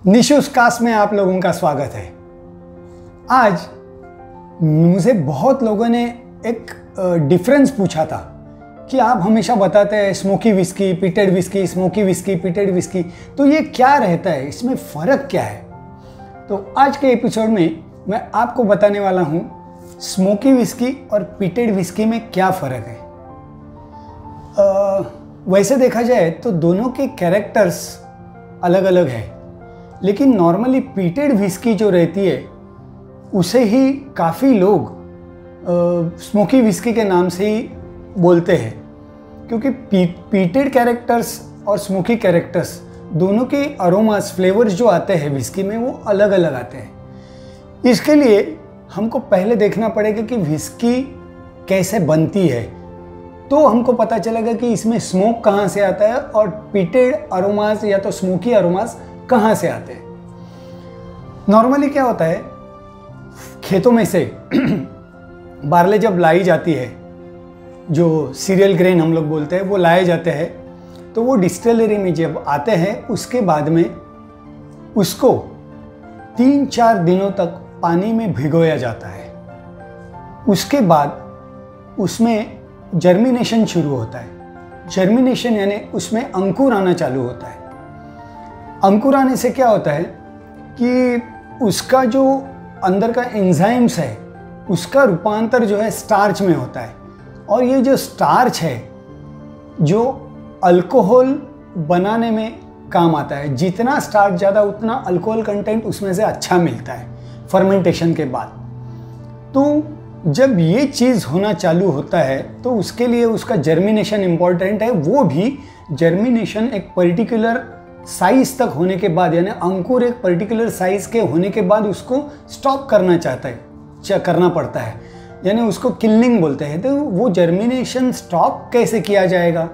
निशुस cast में आप लोगों का स्वागत है। आज मुझे बहुत लोगों ने एक डिफरेंस पूछा था कि आप हमेशा बताते हैं smoky whisky, peated whisky, smoky whisky, peated whisky, तो ये क्या रहता है, इसमें फ़र्क क्या है। तो आज के एपिसोड में मैं आपको बताने वाला हूँ स्मोकी विस्की और पीटेड विस्की में क्या फ़र्क है। वैसे देखा जाए तो दोनों के कैरेक्टर्स अलग अलग है, लेकिन नॉर्मली पीटेड विस्की जो रहती है उसे ही काफ़ी लोग स्मोकी विस्की के नाम से ही बोलते हैं, क्योंकि पीटेड कैरेक्टर्स और स्मोकी कैरेक्टर्स दोनों के अरोमास, फ्लेवर्स जो आते हैं विस्की में वो अलग अलग आते हैं। इसके लिए हमको पहले देखना पड़ेगा कि विस्की कैसे बनती है, तो हमको पता चलेगा कि इसमें स्मोक कहाँ से आता है और पीटेड अरोमास या तो स्मोकी अरोमास कहाँ से आते हैं। नॉर्मली क्या होता है, खेतों में से बार्ले जब लाई जाती है, जो सीरियल ग्रेन हम लोग बोलते हैं, वो लाए जाते हैं, तो वो डिस्टिलरी में जब आते हैं उसके बाद में उसको 3-4 दिनों तक पानी में भिगोया जाता है। उसके बाद उसमें जर्मिनेशन शुरू होता है। जर्मिनेशन यानी उसमें अंकुर आना चालू होता है। अंकुर आने से क्या होता है कि उसका जो अंदर का एंजाइम्स है उसका रूपांतर जो है स्टार्च में होता है, और ये जो स्टार्च है जो अल्कोहल बनाने में काम आता है। जितना स्टार्च ज़्यादा उतना अल्कोहल कंटेंट उसमें से अच्छा मिलता है फर्मेंटेशन के बाद। तो जब ये चीज़ होना चालू होता है तो उसके लिए उसका जर्मिनेशन इम्पॉर्टेंट है। वो भी जर्मिनेशन एक पर्टिकुलर साइज तक होने के बाद, यानी अंकुर एक पर्टिकुलर साइज के होने के बाद उसको स्टॉप करना पड़ता है, यानी उसको किलिंग बोलते हैं। तो वो जर्मिनेशन स्टॉप कैसे किया जाएगा,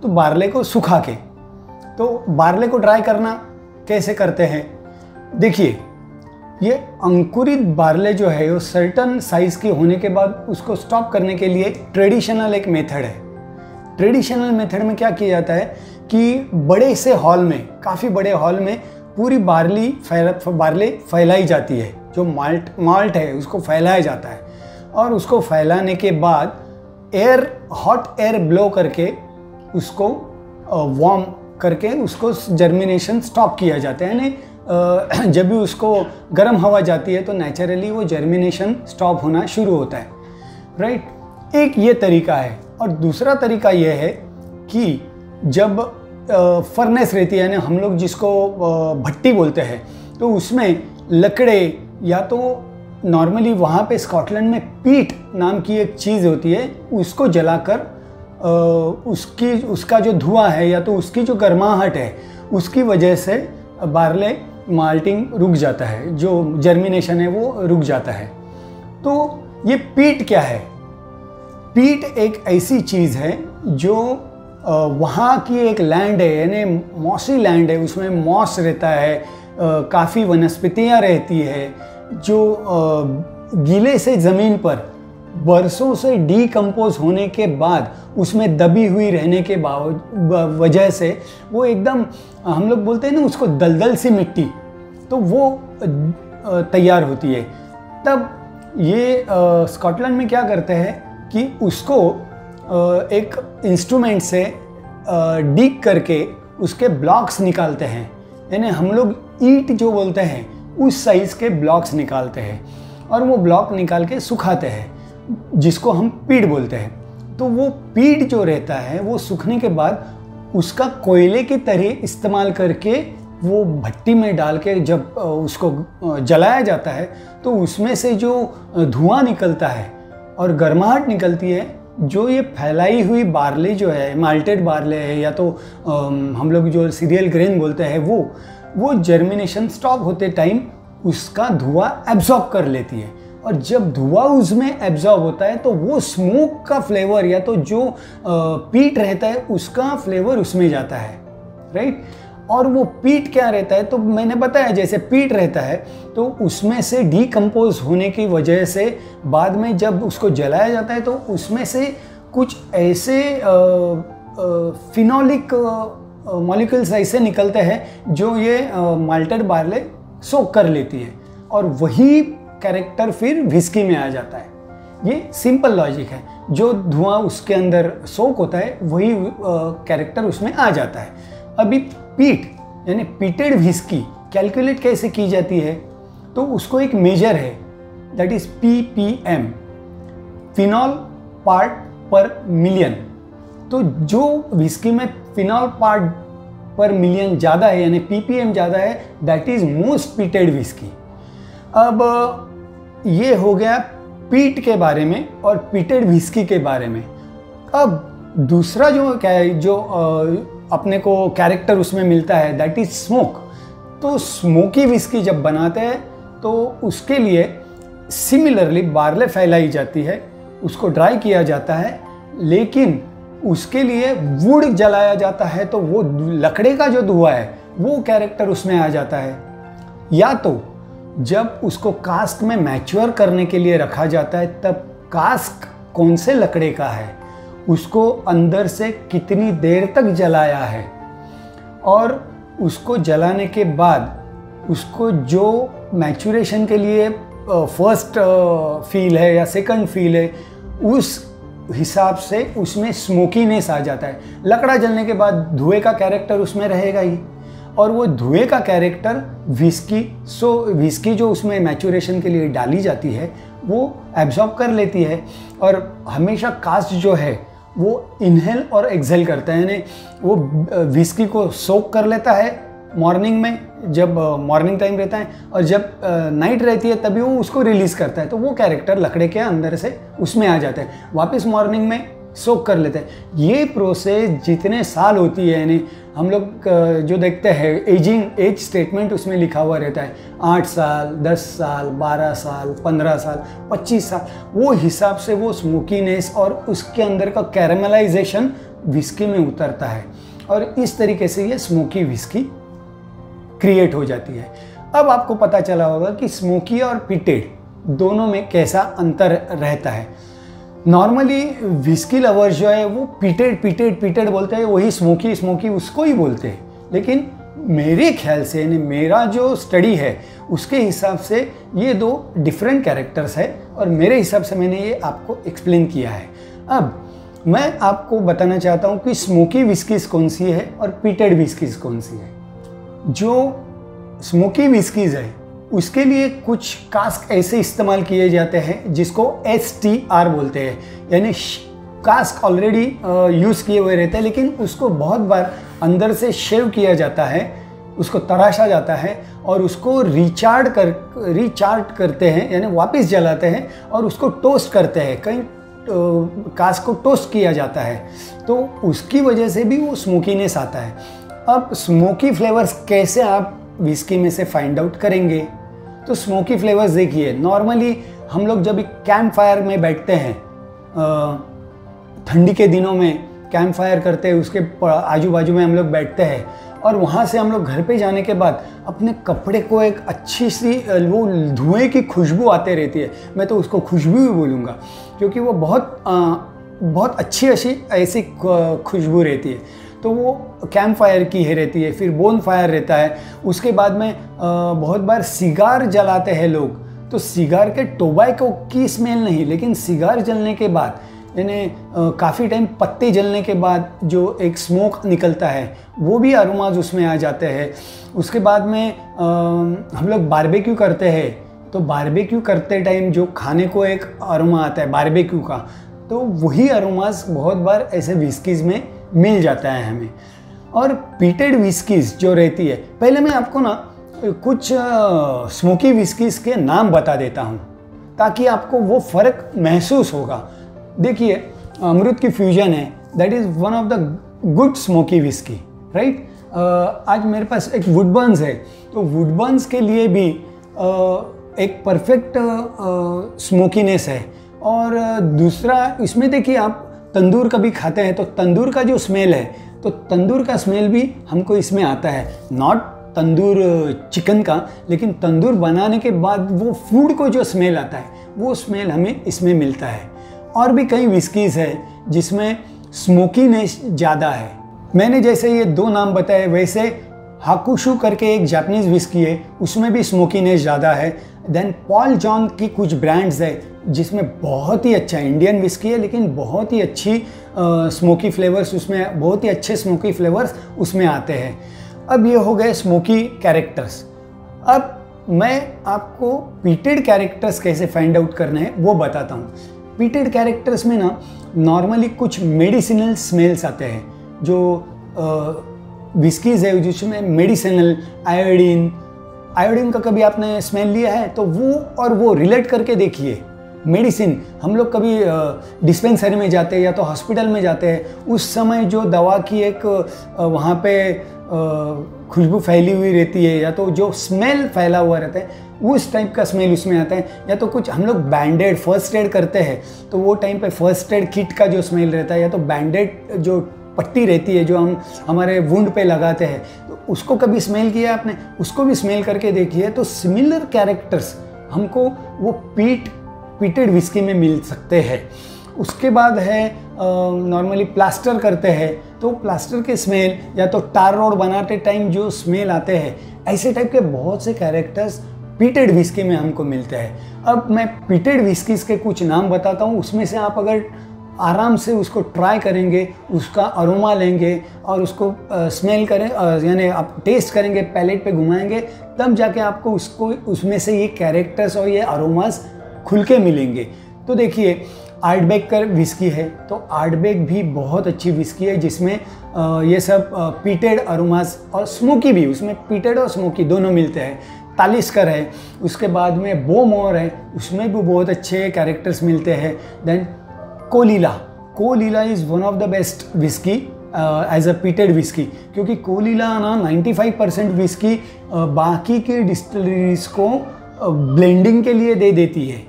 तो बार्ले को सुखा के। तो बार्ले को ड्राई करना कैसे करते हैं, देखिए, ये अंकुरित बार्ले जो है वो सर्टन साइज के होने के बाद उसको स्टॉप करने के लिए ट्रेडिशनल एक मेथड है। ट्रेडिशनल मेथड में क्या किया जाता है कि बड़े से हॉल में, काफ़ी बड़े हॉल में पूरी बार्ले फैलाई जाती है। जो माल्ट है उसको फैलाया जाता है, और उसको फैलाने के बाद हॉट एयर ब्लो करके उसको वार्म करके उसको जर्मिनेशन स्टॉप किया जाता है। यानी जब भी उसको गर्म हवा जाती है तो नेचुरली वो जर्मिनेशन स्टॉप होना शुरू होता है, राइट। एक ये तरीका है। और दूसरा तरीका ये है कि जब फर्नेस रहती है, यानी हम लोग जिसको भट्टी बोलते हैं, तो उसमें लकड़े या तो नॉर्मली वहाँ पे स्कॉटलैंड में पीट नाम की एक चीज़ होती है, उसको जलाकर उसका जो धुआं है या तो उसकी जो गर्माहट है उसकी वजह से बार्ले माल्टिंग रुक जाता है, जो जर्मिनेशन है वो रुक जाता है। तो ये पीट क्या है? पीट एक ऐसी चीज़ है जो वहाँ की एक लैंड है, यानी मॉसी लैंड है, उसमें मॉस रहता है, काफ़ी वनस्पतियाँ रहती है, जो गीले से ज़मीन पर बरसों से डीकम्पोज होने के बाद उसमें दबी हुई रहने के वजह से वो एकदम, हम लोग बोलते हैं ना उसको, दलदल सी मिट्टी, तो वो तैयार होती है। तब ये स्कॉटलैंड में क्या करते हैं कि उसको एक इंस्ट्रूमेंट से डीक करके उसके ब्लॉक्स निकालते हैं, यानी हम लोग ईंट जो बोलते हैं उस साइज़ के ब्लॉक्स निकालते हैं, और वो ब्लॉक निकाल के सुखाते हैं, जिसको हम पीट बोलते हैं। तो वो पीट जो रहता है वो सूखने के बाद उसका कोयले की तरह इस्तेमाल करके वो भट्टी में डाल के जब उसको जलाया जाता है तो उसमें से जो धुआं निकलता है और गर्माहट निकलती है, जो ये फैलाई हुई बार्ले जो है, माल्टेड बार्ले है या तो हम लोग जो सीरियल ग्रेन बोलते हैं, वो जर्मिनेशन स्टॉप होते टाइम उसका धुआं एब्जॉर्ब कर लेती है। और जब धुआं उसमें एब्जॉर्ब होता है तो वो स्मोक का फ्लेवर या तो जो पीट रहता है उसका फ्लेवर उसमें जाता है, राइट। और वो पीट क्या रहता है, तो मैंने बताया जैसे पीट रहता है तो उसमें से डीकम्पोज होने की वजह से बाद में जब उसको जलाया जाता है तो उसमें से कुछ ऐसे फिनोलिक मॉलिक्यूल्स ऐसे निकलते हैं जो ये माल्टेड बार्ले सोक कर लेती है और वही कैरेक्टर फिर विस्की में आ जाता है। ये सिंपल लॉजिक है, जो धुआं उसके अंदर सोक होता है वही कैरेक्टर उसमें आ जाता है। अभी पीट यानी पीटेड विस्की कैलकुलेट कैसे की जाती है, तो उसको एक मेजर है, that is ppm, phenol part पर मिलियन। तो जो विस्की में फिनॉल पार्ट पर मिलियन ज़्यादा है यानी ppm ज़्यादा है, दैट इज मोस्ट पीटेड विस्की। अब ये हो गया पीट के बारे में और पीटेड विस्की के बारे में। अब दूसरा जो क्या है, जो अपने को कैरेक्टर उसमें मिलता है, दैट इज स्मोक। तो स्मोकी विस्की जब बनाते हैं तो उसके लिए सिमिलरली बार्ले फैलाई जाती है, उसको ड्राई किया जाता है, लेकिन उसके लिए वुड जलाया जाता है, तो वो लकड़े का जो धुआं है वो कैरेक्टर उसमें आ जाता है। या तो जब उसको कास्क में मैच्योर करने के लिए रखा जाता है, तब कास्क कौन से लकड़े का है, उसको अंदर से कितनी देर तक जलाया है, और उसको जलाने के बाद उसको जो मैच्योरेशन के लिए फर्स्ट फील है या सेकंड फील है, उस हिसाब से उसमें स्मोकीनेस आ जाता है। लकड़ा जलने के बाद धुएं का कैरेक्टर उसमें रहेगा ही, और वो धुएं का कैरेक्टर विस्की जो उसमें मैच्योरेशन के लिए डाली जाती है वो एब्जॉर्ब कर लेती है, और हमेशा कास्ट जो है वो इनहेल और एक्सहेल करता है, यानी वो विस्की को सोक कर लेता है मॉर्निंग में, जब मॉर्निंग टाइम रहता है, और जब नाइट रहती है तभी वो उसको रिलीज़ करता है। तो वो कैरेक्टर लकड़े के अंदर से उसमें आ जाता है, वापस मॉर्निंग में सोक कर लेते हैं। ये प्रोसेस जितने साल होती है, यानी हम लोग जो देखते हैं एज स्टेटमेंट उसमें लिखा हुआ रहता है 8 साल, 10 साल, 12 साल, 15 साल, 25 साल, वो हिसाब से वो स्मोकीनेस और उसके अंदर का कैरेमलाइजेशन विस्की में उतरता है, और इस तरीके से ये स्मोकी विस्की क्रिएट हो जाती है। अब आपको पता चला होगा कि स्मोकी और पीटेड दोनों में कैसा अंतर रहता है। नॉर्मली विस्की लवर्स जो है वो पीटेड बोलते हैं, वही स्मोकी उसको ही बोलते हैं, लेकिन मेरे ख्याल से यानी मेरा जो स्टडी है उसके हिसाब से ये दो डिफरेंट कैरेक्टर्स है, और मेरे हिसाब से मैंने ये आपको एक्सप्लेन किया है। अब मैं आपको बताना चाहता हूँ कि स्मोकी विस्कीज कौन सी है और पीटेड विस्कीज कौन सी है। जो स्मोकी विस्कीज है उसके लिए कुछ कास्क ऐसे इस्तेमाल किए जाते हैं जिसको STR बोलते हैं, यानी कास्क ऑलरेडी यूज़ किए हुए रहते हैं, लेकिन उसको बहुत बार अंदर से शेव किया जाता है, उसको तराशा जाता है और उसको रिचार्ज करते हैं, यानी वापस जलाते हैं और उसको टोस्ट करते हैं, कहीं कास्क को टोस्ट किया जाता है, तो उसकी वजह से भी वो स्मोकीनेस आता है। अब स्मोकी फ्लेवर्स कैसे आप विस्की में से फाइंड आउट करेंगे, तो स्मोकी फ्लेवर्स देखिए, नॉर्मली हम लोग जब कैंप फायर में बैठते हैं, ठंडी के दिनों में कैंप फायर करते हैं, उसके आजू बाजू में हम लोग बैठते हैं, और वहाँ से हम लोग घर पे जाने के बाद अपने कपड़े को एक अच्छी सी वो धुएं की खुशबू आते रहती है, मैं तो उसको खुशबू ही बोलूँगा, क्योंकि वो बहुत अच्छी ऐसी खुशबू रहती है। तो वो कैंप फायर की है रहती है, फिर बोन फायर रहता है, उसके बाद में बहुत बार सिगार जलाते हैं लोग, तो सिगार के टोबैको की स्मेल नहीं, लेकिन सिगार जलने के बाद यानी काफ़ी टाइम पत्ते जलने के बाद जो एक स्मोक निकलता है वो भी अरोमाज उसमें आ जाते हैं। उसके बाद में हम लोग बारबेक्यू करते हैं, तो बारबेक्यू करते टाइम जो खाने को एक अरोमा आता है बारबेक्यू का, तो वही अरोमाज बहुत बार ऐसे विस्कीज़ में मिल जाता है हमें। और पीटेड विस्कीज़ जो रहती है, पहले मैं आपको ना कुछ स्मोकी विस्कीज़ के नाम बता देता हूँ ताकि आपको वो फ़र्क महसूस होगा। देखिए, अमृत की फ्यूजन है, that is one of the good smoky whisky, right. आज मेरे पास एक वुडबर्न्स है, तो वुडबर्न्स के लिए भी एक परफेक्ट स्मोकीनेस है। और दूसरा इसमें देखिए, आप तंदूर कभी खाते हैं तो तंदूर का जो स्मेल है, तो तंदूर का स्मेल भी हमको इसमें आता है, नॉट तंदूर चिकन का, लेकिन तंदूर बनाने के बाद वो फूड को जो स्मेल आता है वो स्मेल हमें इसमें मिलता है। और भी कई विस्कीज़ है जिसमें स्मोकीनेस ज़्यादा है, मैंने जैसे ये 2 नाम बताए, वैसे हाकुशु करके एक जापानीज विस्की है, उसमें भी स्मोकीनेस ज़्यादा है। देन पॉल जॉन की कुछ ब्रांड्स है जिसमें बहुत ही अच्छा इंडियन विस्की है, लेकिन बहुत ही अच्छी स्मोकी फ्लेवर्स उसमें, बहुत ही अच्छे स्मोकी फ्लेवर्स उसमें आते हैं। अब ये हो गए स्मोकी कैरेक्टर्स। अब मैं आपको पीटेड कैरेक्टर्स कैसे फाइंड आउट करने हैं वो बताता हूँ। पीटेड कैरेक्टर्स में ना नॉर्मली कुछ मेडिसिनल स्मेल्स आते हैं, जो विस्कीज़ है जिसमें मेडिसिनल आयोडीन का कभी आपने स्मेल लिया है तो वो रिलेट करके देखिए। मेडिसिन, हम लोग कभी डिस्पेंसरी में जाते हैं या तो हॉस्पिटल में जाते हैं, उस समय जो दवा की एक वहाँ पे खुशबू फैली हुई रहती है या तो जो स्मेल फैला हुआ रहता है, उस टाइप का स्मेल उसमें आता है। या तो कुछ हम लोग बैंडेड फर्स्ट एड करते हैं तो वो टाइम पे फर्स्ट एड किट का जो स्मेल रहता है, या तो बैंडेड जो पट्टी रहती है जो हम हमारे वुंड पे लगाते हैं, तो उसको कभी स्मेल किया आपने, उसको भी स्मेल करके देखिए। तो सिमिलर कैरेक्टर्स हमको वो पीटेड विस्की में मिल सकते हैं। उसके बाद है नॉर्मली प्लास्टर करते हैं तो प्लास्टर के स्मेल, या तो टार रोड बनाते टाइम जो स्मेल आते हैं, ऐसे टाइप के बहुत से कैरेक्टर्स पीटेड विस्की में हमको मिलते हैं। अब मैं पीटेड विस्कीज़ के कुछ नाम बताता हूँ, उसमें से आप अगर आराम से उसको ट्राई करेंगे, उसका अरोमा लेंगे और उसको स्मेल करें, यानी आप टेस्ट करेंगे, पैलेट पे घुमाएंगे, तब जाके आपको उसमें से ये कैरेक्टर्स और ये अरोमास खुल के मिलेंगे। तो देखिए आर्टबेक का विस्की है, तो आर्टबेक भी बहुत अच्छी विस्की है जिसमें ये सब पीटेड अरोमास और स्मोकी भी, उसमें पीटेड और स्मोकी दोनों मिलते हैं। तालिस्कर है, उसके बाद में बोमोर है, उसमें भी बहुत अच्छे कैरेक्टर्स मिलते हैं। Then Caol Ila is one of the best whisky as a peated whisky, क्योंकि कोलीला ना 95% विस्की बाकी के डिस्टिलरीज को ब्लेंडिंग के लिए दे देती है,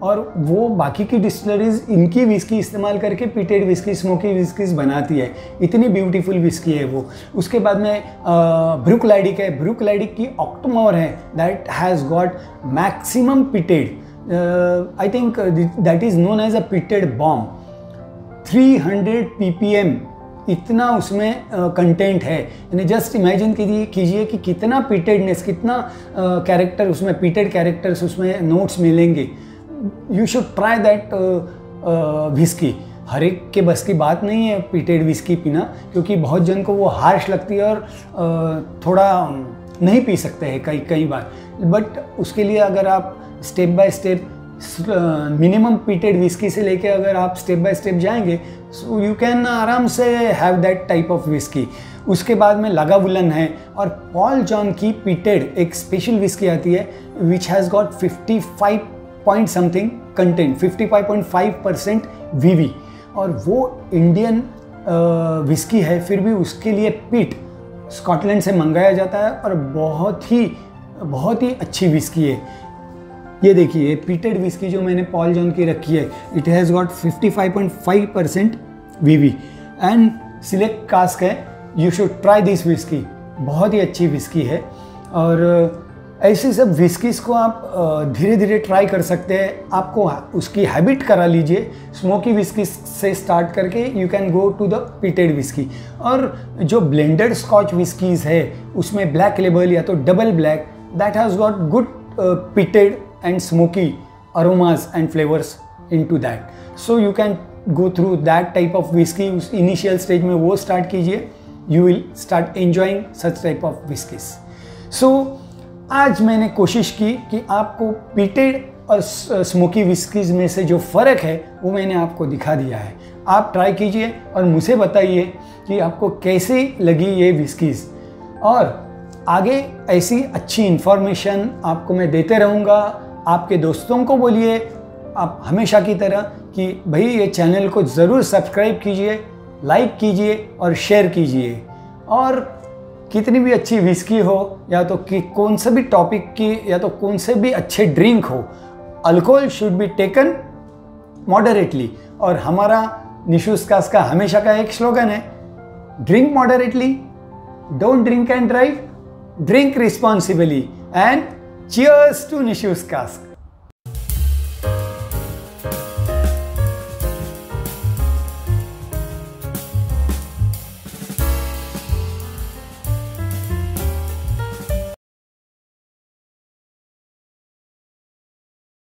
और वो बाकी की डिस्टिलरीज इनकी विस्की इस्तेमाल करके पीटेड विस्की, स्मोकी विस्कीज बनाती है। इतनी ब्यूटीफुल विस्की है वो। उसके बाद में ब्रुकलाइडिक है, ब्रुकलाइडिक की ऑक्टोमोर है, that has got maximum peated, I think that is known as a peated bomb. 300 ppm इतना उसमें कंटेंट है, यानी जस्ट इमेजिन कीजिए कि कितना पीटेडनेस, कितना कैरेक्टर उसमें, पीटेड कैरेक्टर्स उसमें नोट्स मिलेंगे। You should try that whisky. हर एक के बस की बात नहीं है पीटेड विस्की पीना, क्योंकि बहुत जन को वो हार्श लगती है और थोड़ा नहीं पी सकते हैं कई बार। बट उसके लिए अगर आप step by step minimum peated whisky से लेके अगर आप स्टेप बाय स्टेप जाएंगे, सो यू कैन आराम से have that type of whisky. उसके बाद में लगावुलन है, और पॉल जॉन की पीटेड एक स्पेशल विस्की आती है which has got 55 point something content, 55.5% वीवी, और वो इंडियन विस्की है, फिर भी उसके लिए पीट स्कॉटलैंड से मंगाया जाता है और बहुत ही अच्छी विस्की है। ये देखिए पीटेड विस्की जो मैंने पॉल जॉन की रखी है, इट हैज़ गॉट 55.5% वीवी एंड सिलेक्ट कास्क है। You should try this whisky, बहुत ही अच्छी विस्की है। और ऐसी सब विस्कीज़ को आप धीरे धीरे ट्राई कर सकते हैं। आपको उसकी हैबिट करा लीजिए, स्मोकी विस्की से स्टार्ट करके you can go to the peated whisky. और जो ब्लेंडेड स्कॉच विस्कीज़ है उसमें ब्लैक लेबल या तो double black, that has got good peated and smoky aromas and flavors into that. So you can go through that type of whiskey. उस initial stage में वो start कीजिए, you will start enjoying such type of whiskies. So आज मैंने कोशिश की कि आपको पीटेड और स्मोकी विस्कीज में से जो फ़र्क है वो मैंने आपको दिखा दिया है। आप ट्राई कीजिए और मुझे बताइए कि आपको कैसी लगी ये विस्कीज़, और आगे ऐसी अच्छी इन्फॉर्मेशन आपको मैं देते रहूँगा। आपके दोस्तों को बोलिए आप हमेशा की तरह कि भाई ये चैनल को ज़रूर सब्सक्राइब कीजिए, लाइक कीजिए और शेयर कीजिए। और कितनी भी अच्छी विस्की हो या तो कि कौन से भी टॉपिक की या तो कौन से भी अच्छे ड्रिंक हो, alcohol should be taken moderately. और हमारा निशूज कास्ट का हमेशा का एक स्लोगन है, drink moderately, don't drink and drive, drink responsibly, and cheers to Nishu's Cask.